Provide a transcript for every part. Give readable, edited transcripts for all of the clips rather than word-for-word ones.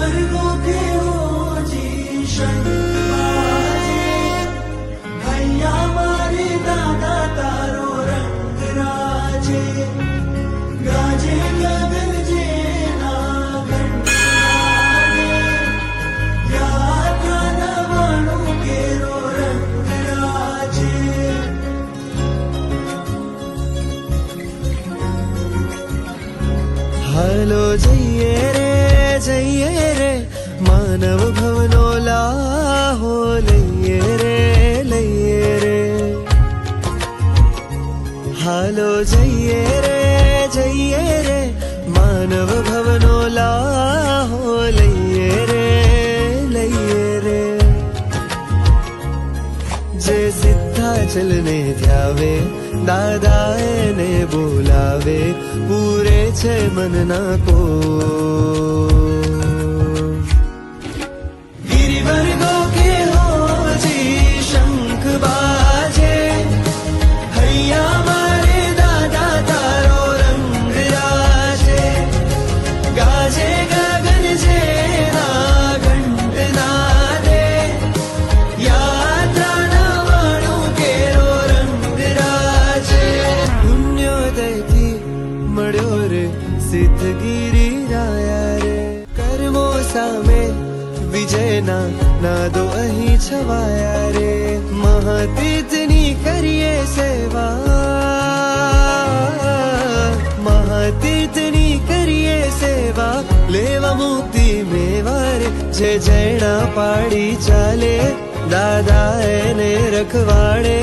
गिरिवर्गो के हो जी शंख बाजे, भैया मारे दादा तारो रंग राजे, गाजे गगन जे ना घंट वागे, यात्रा नवाणु केरो रंग राजे। હાલો જઈએ રે માનવ ભવનો લાહો લઈએ રે હાલો જઈએ રે માનવ ભવનો લાહો લઈએ રે જે સિદ્ધાચલને ધ્યાવે દાદા એને બોલાવે પૂરે છે મનના કો गिरिवर्गो के हो जी शंख बाजे, भैया मारे दादा तारो रंग राजे, गाजे गगन जे ना घंट नादे, यात्रा नवाणु केरो रंग राजे। પુણ્યોદયથી મળ્યો રે સિદ્ધગીરી રાયા રે કર્મો સામે વિજયના નાદો અહીં છવાયા રે મહાતીર્થની કરીએ સેવા લેવા મુક્તિ મેવા રે જે જૈણા પાડી ચાલે દાદા એને રખવાડે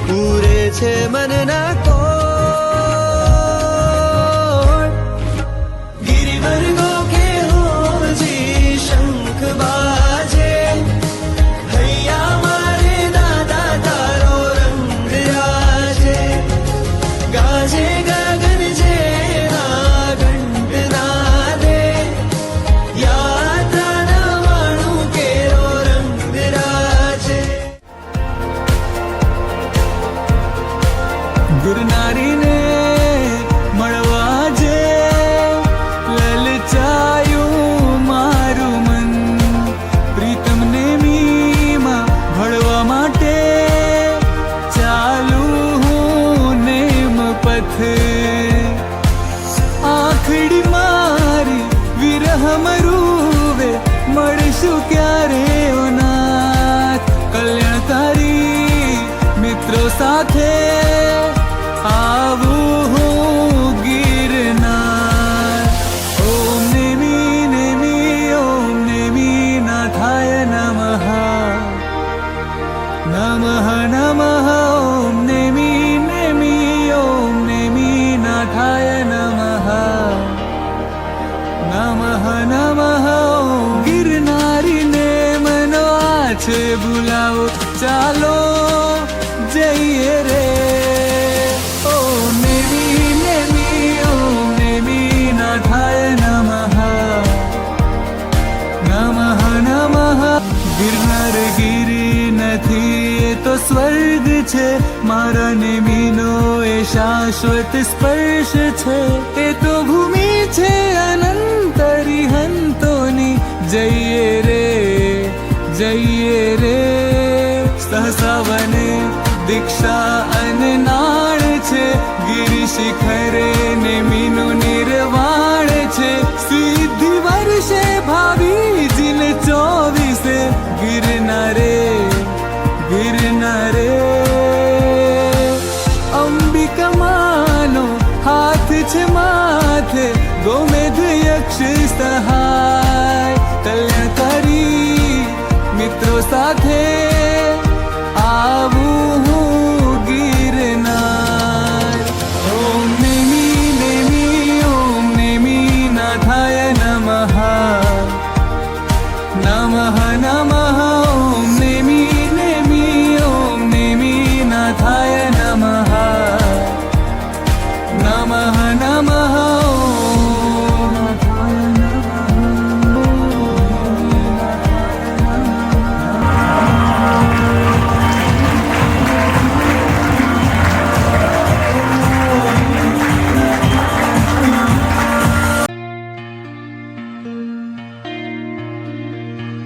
પૂરે છે મનના કો गिरिवर्गो के हो जी शंख बाजे, भैया मारे दादा तारो रंग राजे, गाजे गगन जे ना घंट नादे, यात्रा नवाणु केरो रंग राजे। ગુરનારીને મળવા જે લલચાયું મારું મન પ્રીતમને મીમાં ભળવા માટે ચાલુ હું નેમ પથ આખડી મારી વિરહ મરુવે મળશું ક્યારે ઓ નાથ કલ્યાણ તારી મિત્રો સાથે આવું હું ગિરનાર ઓમ નેમી નાથાય નમઃ નમઃ નમઃ ઓમ નેમી નાથાય નમઃ નમઃ નમઃ ઓમ ગિરનારીને મનો છે બોલાવો ચાલો જઈએ રે ગિરનાર ગિરી નથી એ તો સ્વર્ગ છે મારા નેમીનો એ શાશ્વત સ્પર્શ છે એ તો ભૂમિ છે અનંત હંતોની જઈએ રે સહસા વને દીક્ષા અનનાળ છે ગિરી શિખરે નેમીનું નિર્વાણ છે સિદ્ધિ વર્ષે ભાવી જીન 24 ગિરનારે અંબિકા માનો હાથ છે માથે ગોમેધ યક્ષ સહાય કલ્યાણકારી મિત્રો સાથે